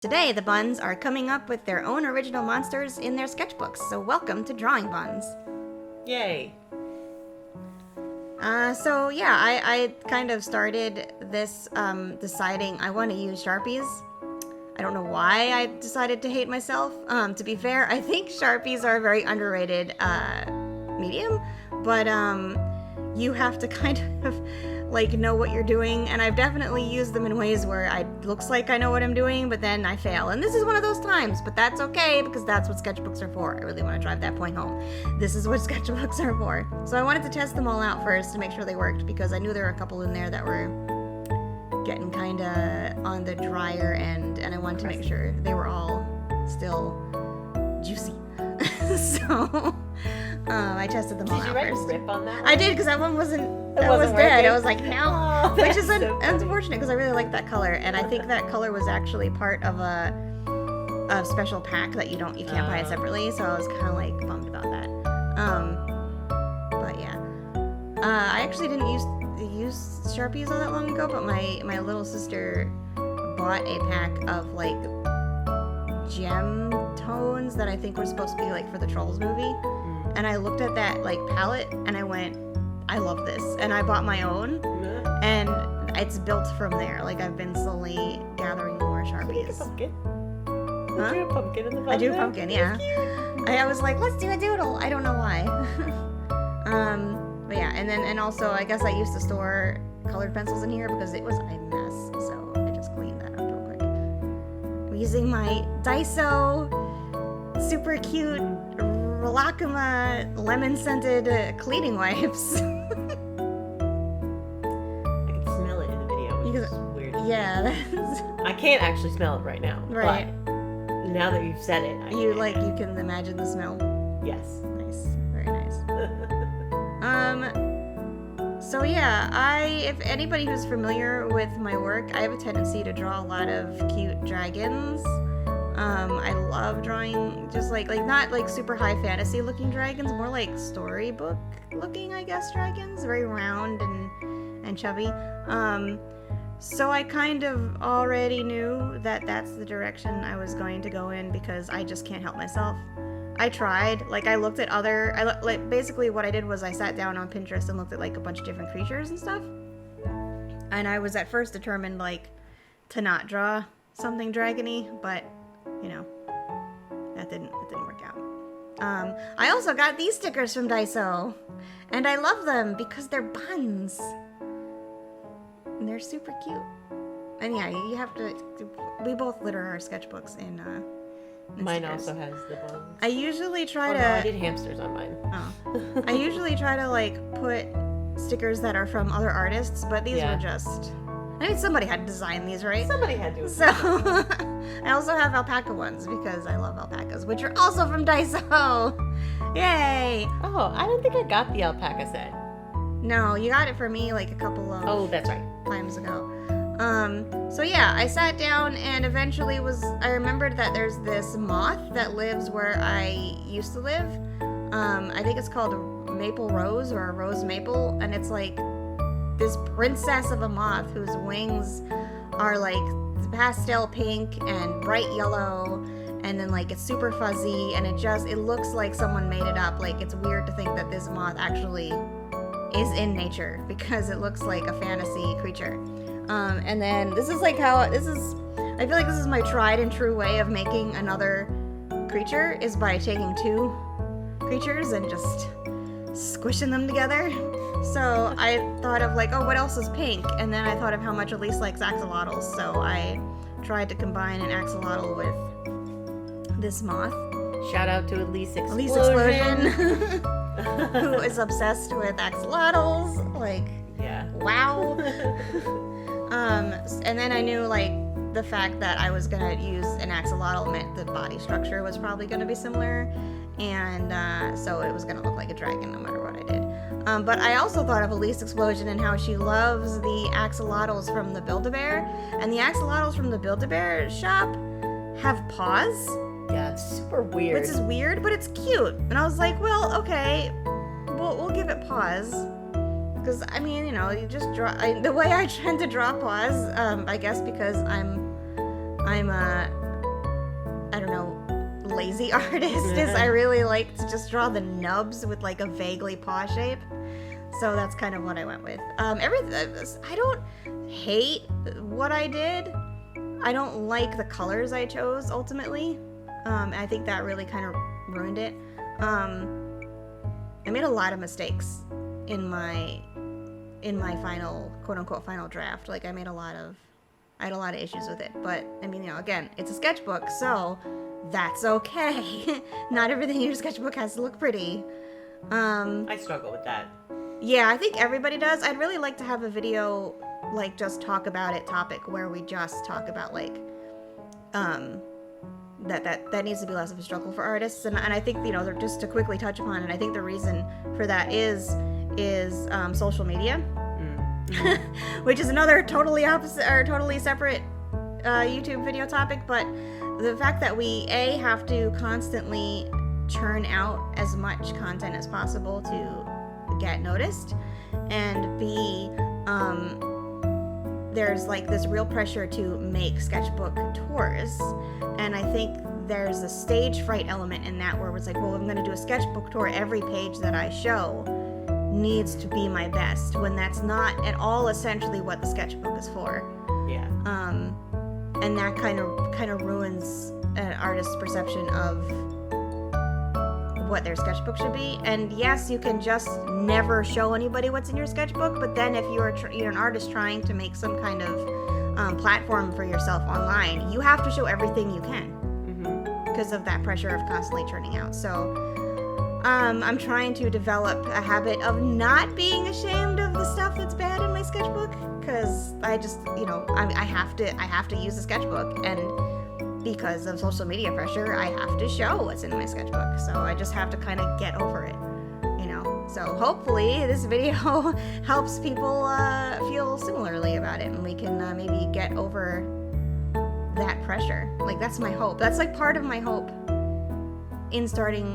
Today, the Buns are coming up with their own original monsters in their sketchbooks, so welcome to Drawing Buns. Yay. I kind of started this deciding I want to use Sharpies. I don't know why I decided to hate myself. To be fair, I think Sharpies are a very underrated medium, but you have to kind of know what you're doing, and I've definitely used them in ways where it looks like I know what I'm doing, but then I fail. And this is one of those times, but that's okay because that's what sketchbooks are for. I really want to drive that point home. This is what sketchbooks are for. So I wanted to test them all out first to make sure they worked because I knew there were a couple in there that were getting kind of on the drier end, and I wanted to make sure they were all still juicy. So I tested them all out first. Did you write a rip on that one? I did, because that one was dead. I was like, no, which is unfortunate because I really like that color, and I think that color was actually part of a special pack that you can't buy it separately. So I was kind of bummed about that. But yeah, I actually didn't use Sharpies all that long ago, but my little sister bought a pack of gem tones that I think were supposed to be for the Trolls movie, and I looked at that palette and I went, I love this, and I bought my own, and it's built from there. I've been slowly gathering more Sharpies. Pumpkin? Huh? You do a pumpkin in the I do a pumpkin, yeah. I was like, let's do a doodle. I don't know why. But yeah, and also I guess I used to store colored pencils in here because it was a mess, so I just cleaned that up real quick. I'm using my Daiso super cute Rolakuma lemon-scented cleaning wipes. I can smell it in the video, which is weird. Yeah, I can't actually smell it right now. Right. But now that you've said it, you can imagine the smell. Yes. Nice. Very nice. So yeah, if anybody who's familiar with my work, I have a tendency to draw a lot of cute dragons. I love drawing just not super high fantasy looking dragons, more like storybook looking, I guess, dragons, very round and chubby. So I kind of already knew that that's the direction I was going to go in because I just can't help myself. I tried, I looked at basically what I did was I sat down on Pinterest and looked at a bunch of different creatures and stuff. And I was at first determined to not draw something dragony, but it didn't work out. I also got these stickers from Daiso, and I love them because they're buns. And they're super cute. And yeah, you have to. We both litter our sketchbooks in Mine stickers. also has the buns. I usually try to. No, I did hamsters on mine. Oh. I usually try to put stickers that are from other artists, but these were just. I mean, somebody had to design these, right? Somebody had to. So I also have alpaca ones because I love alpacas, which are also from Daiso. Yay! Oh, I don't think I got the alpaca set. No, you got it for me a couple of. Oh, that's right. Times ago. So yeah, I sat down and eventually I remembered that there's this moth that lives where I used to live. I think it's called a maple rose or a rose maple, and it's this princess of a moth whose wings are pastel pink and bright yellow, and then it's super fuzzy, and it looks like someone made it up. It's weird to think that this moth actually is in nature because it looks like a fantasy creature. And then this is I feel like this is my tried and true way of making another creature is by taking two creatures and just squishing them together. So I thought of what else is pink? And then I thought of how much Elise likes axolotls, so I tried to combine an axolotl with this moth. Shout out to Elise Explosion. Elise Explosion. Who is obsessed with axolotls. Yeah. Wow. And then I knew the fact that I was gonna use an axolotl meant the body structure was probably gonna be similar, and so it was gonna look like a dragon no matter what I did. But I also thought of Elise Explosion and how she loves the axolotls from the Build-A-Bear, and the axolotls from the Build-A-Bear shop have paws. Yeah, it's super weird. Which is weird, but it's cute. And I was like, well, okay, we'll give it paws. Because, I mean, you just draw. The way I tend to draw paws, I guess because I'm lazy artist is I really like to just draw the nubs with like a vaguely paw shape. So that's kind of what I went with. I don't hate what I did. I don't like the colors I chose ultimately. I think that really kind of ruined it. I made a lot of mistakes in my final, quote unquote, final draft. Like I had a lot of issues with it. But I mean, again, it's a sketchbook, so that's okay. Not everything in your sketchbook has to look pretty. I struggle with that. Yeah, I think everybody does. I'd really like to have a video, like, just talk about it topic where we just talk about, like, that needs to be less of a struggle for artists. And I think, just to quickly touch upon it, I think the reason for that is social media, which is another totally opposite or totally separate YouTube video topic. But the fact that we, A, have to constantly churn out as much content as possible to get noticed, and B, there's like this real pressure to make sketchbook tours, and I think there's a stage fright element in that where it's like, well, I'm going to do a sketchbook tour, every page that I show needs to be my best, when that's not at all essentially what the sketchbook is for. Yeah. And that kind of ruins an artist's perception of what their sketchbook should be. And yes, you can just never show anybody what's in your sketchbook, but then if you're an artist trying to make some kind of platform for yourself online, you have to show everything you can because of that pressure of constantly churning out. So I'm trying to develop a habit of not being ashamed of the stuff that's bad in my sketchbook, because I just I have to use the sketchbook, and because of social media pressure, I have to show what's in my sketchbook. So I just have to kind of get over it, So hopefully this video helps people feel similarly about it, and we can maybe get over that pressure. Like, that's my hope. That's like part of my hope in starting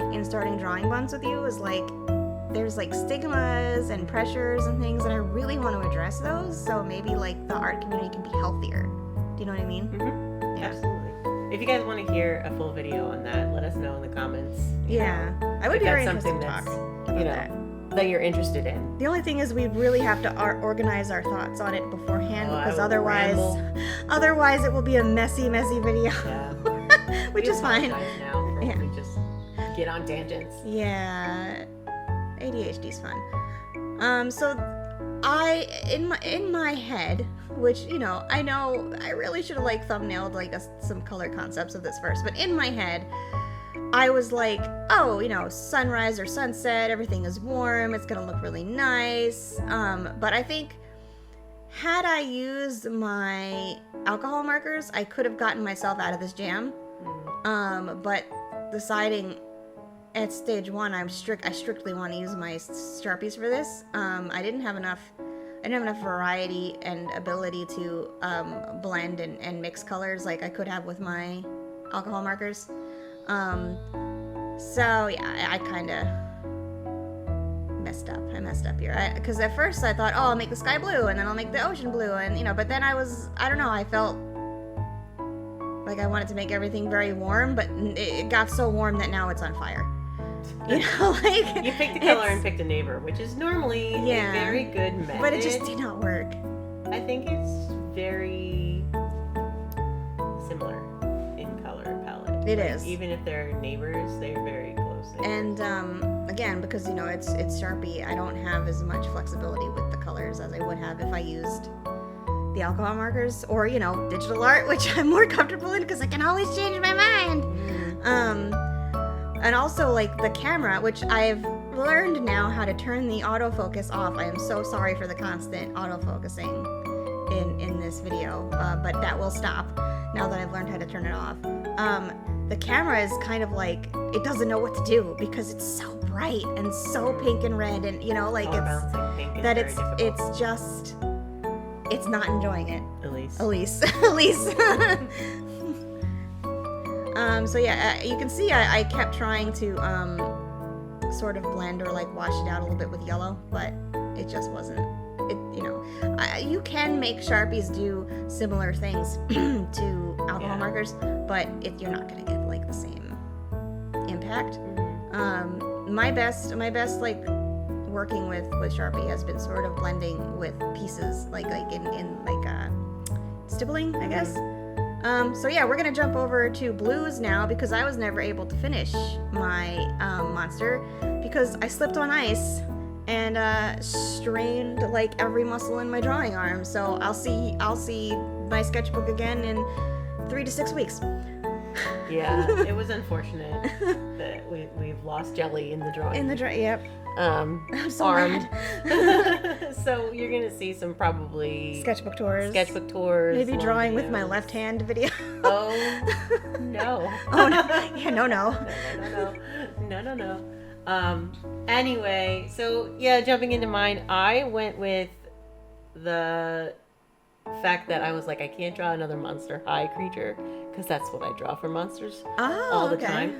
drawing buns with you, is like there's like stigmas and pressures and things, and I really want to address those. So maybe like the art community can be healthier. Do you know what I mean? Mm-hmm. Yeah. Absolutely. If you guys want to hear a full video on that, let us know in the comments. I would be very interested to talk about that you're interested in. The only thing is we really have to organize our thoughts on it beforehand, because otherwise it will be a messy video. Yeah. Which is fine. Now for when we just get on tangents. Yeah. ADHD's fun. So in my head, which I know I really should have like thumbnailed like some color concepts of this first, but in my head I was like, sunrise or sunset, everything is warm, it's gonna look really nice. But I think had I used my alcohol markers, I could have gotten myself out of this jam. But deciding at stage 1, I strictly want to use my Sharpies for this. I didn't have enough variety and ability to blend and mix colors like I could have with my alcohol markers. So yeah, I kind of messed up. I messed up here. Because at first I thought, I'll make the sky blue, and then I'll make the ocean blue, and but then I don't know, I felt like I wanted to make everything very warm, but it got so warm that now it's on fire. Like you picked a color and picked a neighbor, which is normally a very good method. But it just did not work. I think it's very similar in color palette. It is. Even if they're neighbors, they're very close. And again, because it's Sharpie, I don't have as much flexibility with the colors as I would have if I used the alcohol markers or digital art, which I'm more comfortable in because I can always change my mind. And also like the camera, which I've learned now how to turn the autofocus off. I am so sorry for the constant autofocusing in this video, but that will stop now that I've learned how to turn it off. The camera is kind of like, it doesn't know what to do because it's so bright and so pink and red, and like it's not enjoying it. Elise. So yeah, you can see I kept trying to sort of blend or like wash it out a little bit with yellow, but it just wasn't. You can make Sharpies do similar things to alcohol markers, but you're not gonna get like the same impact. Mhm. My best like working with Sharpie has been sort of blending with pieces like in like stippling, I guess. So yeah, we're gonna jump over to blues now because I was never able to finish my monster because I slipped on ice and strained like every muscle in my drawing arm. So I'll see my sketchbook again in 3 to 6 weeks. Yeah, it was unfortunate that we've lost Jelly in the drawing. Yep. I'm so arm. mad. So you're gonna see some probably Sketchbook tours. Maybe Maybe drawing with my left hand video. Oh no. Oh no. Yeah, no. No. Anyway, so yeah, jumping into mine, I went with the fact that I was like, I can't draw another Monster High creature because that's what I draw for monsters all the time.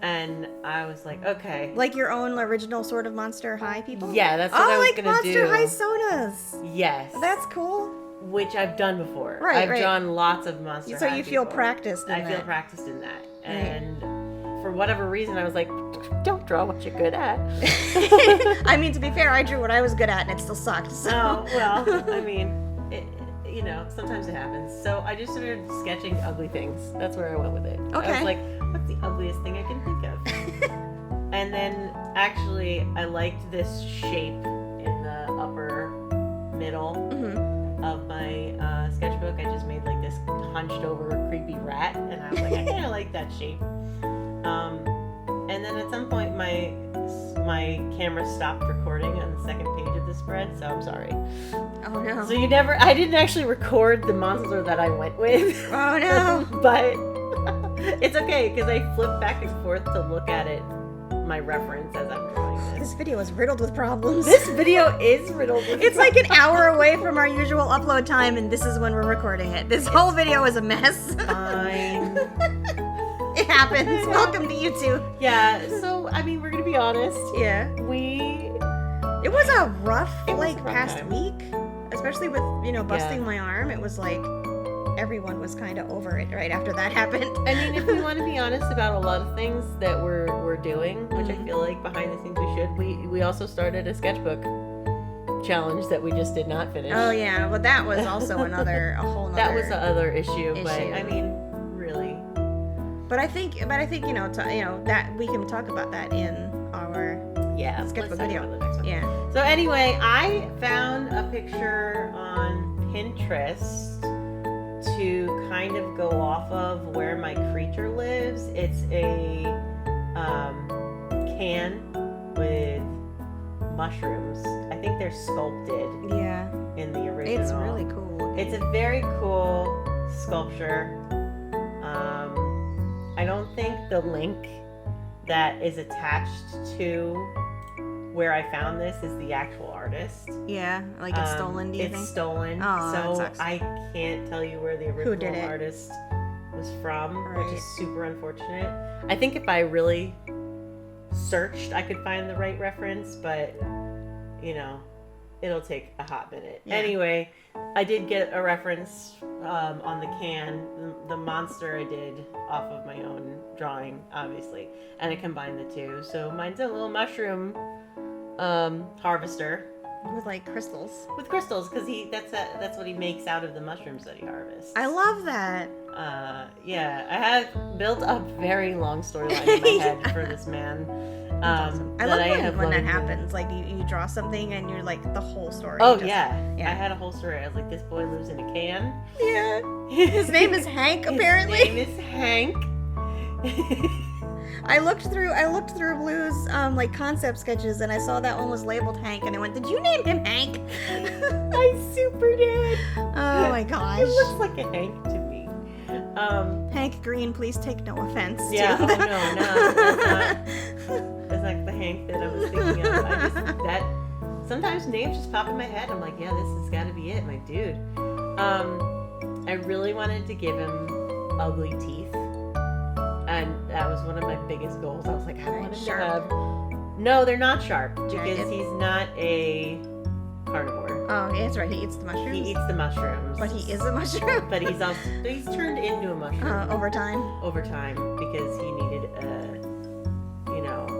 And I was like, okay. Like your own original sort of Monster High people? Yeah, that's what I was like gonna do. Monster High sodas. Yes. That's cool. Which I've done before. Right, I've drawn lots of Monster So High you feel people. practiced in I that. feel practiced in that. And for whatever reason, I was like, don't draw what you're good at. I mean, to be fair, I drew what I was good at and it still sucked. So. Oh, well, I mean, sometimes it happens. So I just started sketching ugly things. That's where I went with it. Okay. I was like, what's the ugliest thing I can think of? And then actually, I liked this shape in the upper middle of my sketchbook. I just made like this hunched over creepy rat, and I was like, I kind of like that shape. And then at some point, my camera stopped recording on the second page of the spread, so I'm sorry. Oh no. So I didn't actually record the monster that I went with. Oh no. But it's okay because I flip back and forth to look at it, my reference as I'm drawing This this. video is riddled with problems. This video is riddled with It's like an hour away from our usual upload time, and this is when we're recording it. This whole video is a mess. fine. It happens. Welcome to YouTube. Yeah, so I mean, we're gonna be honest. Yeah. It was a rough, past time. week, especially with, busting my arm. It was like everyone was kind of over it right after that happened. I mean, if we want to be honest about a lot of things that we're doing, which I feel like behind the scenes we should, we also started a sketchbook challenge that we just did not finish. Oh yeah, but that was also a whole nother. That was the other issue, but I mean, really. But I think that we can talk about that in our sketchbook let's talk video. about the next one. Yeah. So anyway, I found a picture on Pinterest to kind of go off of where my creature lives. It's a can with mushrooms. I think they're sculpted Yeah. in the original. It's really cool. It's a very cool sculpture. I don't think the link that is attached to where I found this is the actual artist. Yeah, like it's stolen, do you think? It's stolen. Oh, that so sucks. I can't tell you where the original did it? artist was from, which Right. is super unfortunate. I think if I really searched, I could find the right reference, but it'll take a hot minute. Yeah. Anyway, I did get a reference on the can. The monster I did off of my own drawing, obviously, and I combined the two. So mine's a little mushroom harvester With crystals. with crystals, because that's what he makes out of the mushrooms that he harvests. I love that. Yeah, I have built a very long storyline in my head for this man. That's awesome. I that love when that wanted to- happens. Like you draw something and you're like the whole story. Oh just- yeah, yeah. I had a whole story. I was like, this boy lives in a can. Yeah. His name is Hank, apparently. His name is Hank. I looked through Blue's concept sketches and I saw that one was labeled Hank and I went, did you name him Hank? I super did. Oh my gosh. It looks like a Hank to me. Hank Green, please take no offense. Yeah, to oh, that. that's not the Hank that I was thinking of. Sometimes names just pop in my head. I'm like, yeah, this has got to be it, my dude. I really wanted to give him ugly teeth. And that was one of my biggest goals. I was like, I want him to have... No, they're not sharp because Jagged? he's not a carnivore. Oh, yeah, that's right. He eats the mushrooms. He eats the mushrooms. But he is a mushroom. But he's turned into a mushroom Over time. over time because he needed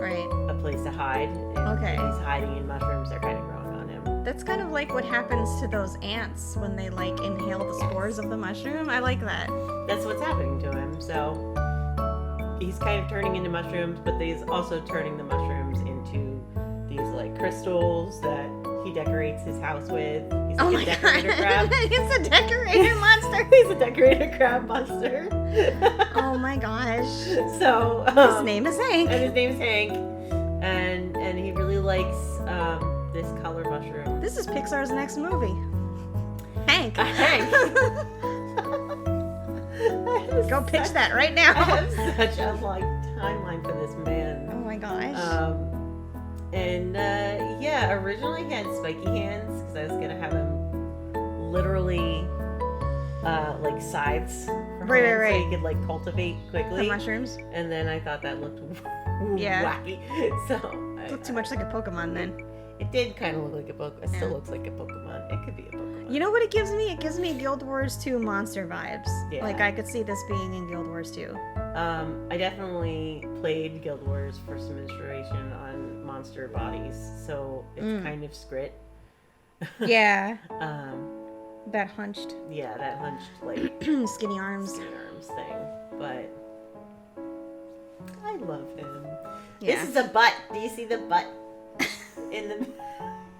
Right. a place to hide. And Okay. he's hiding in mushrooms. They're kind of growing on him. That's kind of like what happens to those ants when they like inhale the spores of the mushroom. I like that. That's what's happening to him. So he's kind of turning into mushrooms, but he's also turning the mushrooms into these like crystals that he decorates his house with. He's Oh like my a decorator god. crab. He's a decorator monster. He's a decorator crab monster. Oh my gosh. So His name is Hank. and his name's Hank, and he really likes this color mushroom. This is Pixar's next movie. Hank. Hank. Go pitch Such- that right I now. have such a like timeline for this man. Oh my gosh. Yeah, originally he had spiky hands because I was gonna have him literally like scythes for Right, hands right, so he could like cultivate The quickly. mushrooms. And then I thought that looked Yeah. wacky. So Look too much like a Pokemon then. It did kind of look like a Pokemon. It still looks like a Pokemon. It could be a Pokemon. You know what it gives me? It gives me Guild Wars 2 monster vibes. Yeah. Like I could see this being in Guild Wars 2. I definitely played Guild Wars for some inspiration on monster bodies, so it's kind of Scrit. Yeah. um, That hunched yeah, that hunched like skinny arms. skinny arms thing, but I love him. Yeah. This is a butt. Do you see the butt in the?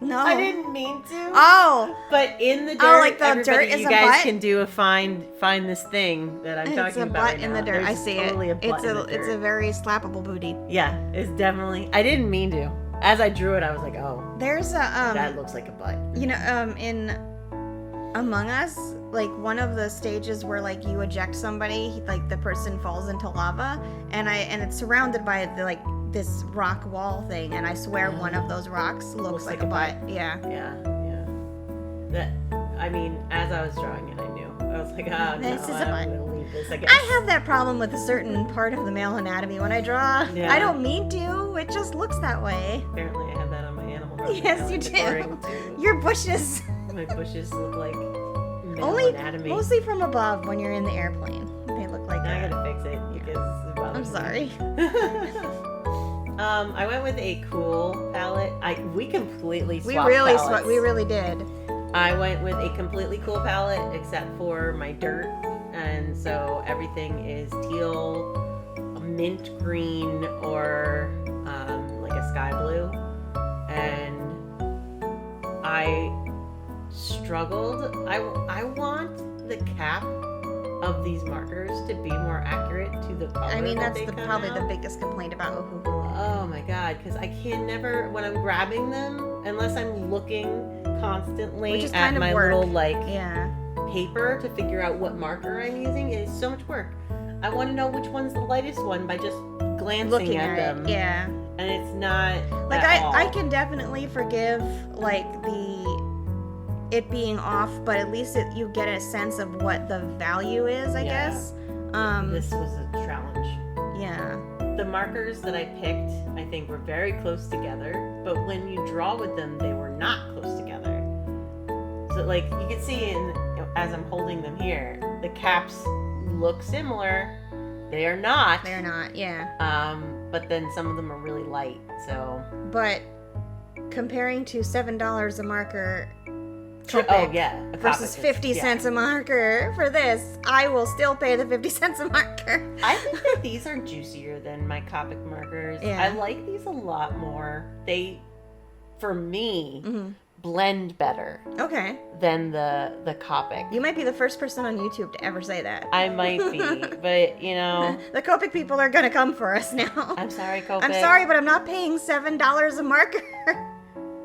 No. I didn't mean to. Oh. But in the dirt, like the everybody, dirt is you a guys butt? can do a find this thing that I'm It's talking a about. butt right in now. the dirt. There's I see totally it. A butt in the It's a dirt. very slappable booty. Yeah, it's definitely. I didn't mean to. As I drew it, I was like, oh, There's a that looks like a butt. you know, in Among Us, like one of the stages where like you eject somebody, like the person falls into lava, and it's surrounded by like this rock wall thing, and I swear one of those rocks looks like a butt. Yeah. Yeah. That. I mean, as I was drawing it, I knew. I was like, oh no, This is a I'm butt. gonna leave this. I guess. I have that problem with a certain part of the male anatomy when I draw. Yeah. I don't mean to. It just looks that way. Apparently, I have that on my animal. Crossing Yes, now, you according do. to- Your bushes. My bushes look like male Only anatomy. mostly from above when you're in the airplane. They look like Now I that. gotta fix it because it bothers I'm me. sorry. I went with a cool palette. We completely We swapped really palettes. we really did. I went with a completely cool palette except for my dirt, and so everything is teal, mint green, or like a sky blue. And I struggled. I want the cap of these markers to be more accurate to the color. I mean, that that's they come probably out. the biggest complaint about Ohuhu. Oh my god, because I can never, when I'm grabbing them, unless I'm looking constantly Which is at kind of my work. little like Yeah. paper to figure out what marker I'm using, it is so much work. I want to know which one's the lightest one by just glancing Looking at at them. it. Yeah. And it's not Like at all. I can definitely forgive like it being off, but at least you get a sense of what the value is, I Yeah. guess. This was a challenge. Yeah. The markers that I picked, I think, were very close together, but when you draw with them, they were not close together. So, like, you can see as I'm holding them here, the caps look similar. They are not. They're not. Yeah. But then some of them are really light, so. But comparing to $7 a marker Oh, Copic yeah. A versus Copic is- 50 yeah. cents a marker for this, I will still pay the 50 cents a marker. I think that these are juicier than my Copic markers. Yeah. I like these a lot more. They, for me, Hmm. blend better Okay. than the Copic. You might be the first person on YouTube to ever say that. I might be, but you know, The Copic people are gonna come for us now. I'm sorry, Copic. I'm sorry, but I'm not paying $7 a marker.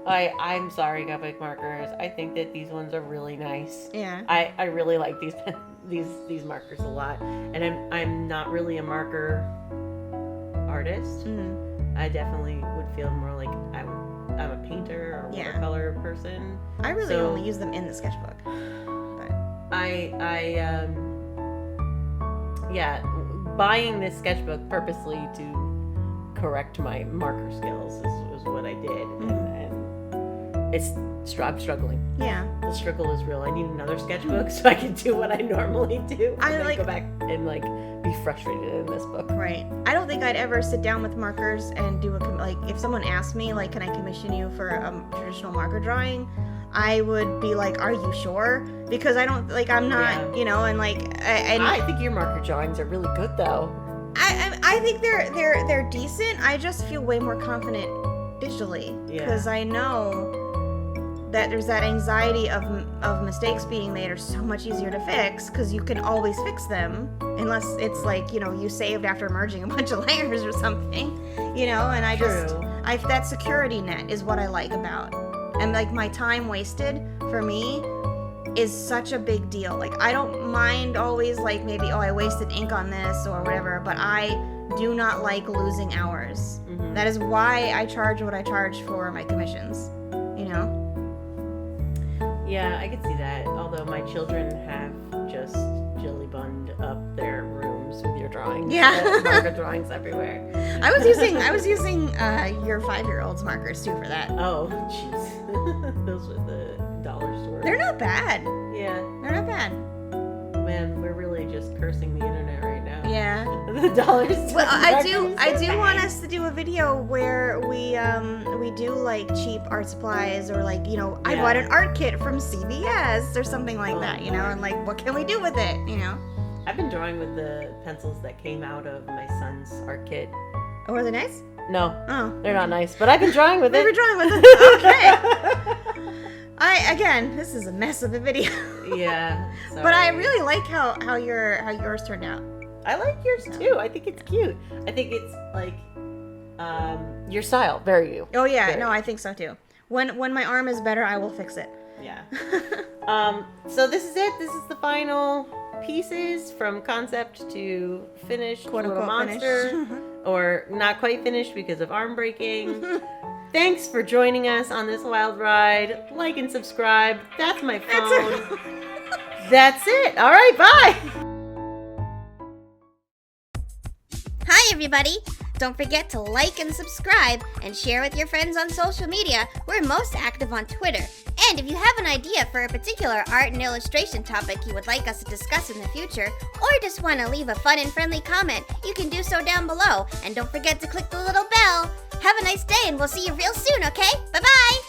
I'm sorry, Copic markers. I think that these ones are really nice. Yeah. I really like these markers a lot, and I'm not really a marker artist. Mm. I definitely would feel more like I'm a painter or Yeah. watercolor person. I really So- only use them in the sketchbook. But Yeah, buying this sketchbook purposely to correct my marker skills is what I did, and I'm struggling. Yeah. The struggle is real. I need another sketchbook so I can do what I normally do. And then go back and like be frustrated in this book. Right. I don't think I'd ever sit down with markers and do like if someone asked me like, can I commission you for a traditional marker drawing? I would be like, are you sure? Because I don't like I'm not, and like I think your marker drawings are really good though. I think they're decent. I just feel way more confident digitally because I know that there's that anxiety of mistakes being made are so much easier to fix because you can always fix them unless it's like you saved after merging a bunch of layers or something, and I that security net is what I like about, and like my time wasted for me is such a big deal. Like I don't mind always like maybe I wasted ink on this or whatever, but I do not like losing hours. Mm-hmm. That is why I charge what I charge for my commissions, Yeah, I could see that. Although my children have just jilly-bunned up their rooms with your drawings. Yeah, marker drawings everywhere. I was using your 5-year-old's markers too for that. Oh, jeez, those were the dollar store. They're not bad. Yeah, they're not bad. Man, we're really just cursing the internet right now. Yeah. The dollar store. Well, I do want us to do a video where we do like cheap art supplies or like I bought an art kit from CVS or something like that, and like what can we do with it, I've been drawing with the pencils that came out of my son's art kit. Oh, are they nice? No. Oh. They're not nice, but I've been drawing with it. We've been drawing with it. Okay. Again, this is a mess of a video. Yeah. Sorry. But I really like how yours turned out. I like yours too. I think it's cute. I think it's like your style, very you. Oh yeah, no, I think so too. When my arm is better, I will fix it. Yeah. So this is it. This is the final pieces from concept to finished little monster, or not quite finished because of arm breaking. Thanks for joining us on this wild ride. Like and subscribe. That's my phone. That's it. All right, bye. Hi, everybody. Don't forget to like and subscribe and share with your friends on social media. We're most active on Twitter. And if you have an idea for a particular art and illustration topic you would like us to discuss in the future, or just want to leave a fun and friendly comment, you can do so down below. And don't forget to click the little bell. Have a nice day, and we'll see you real soon, okay? Bye-bye!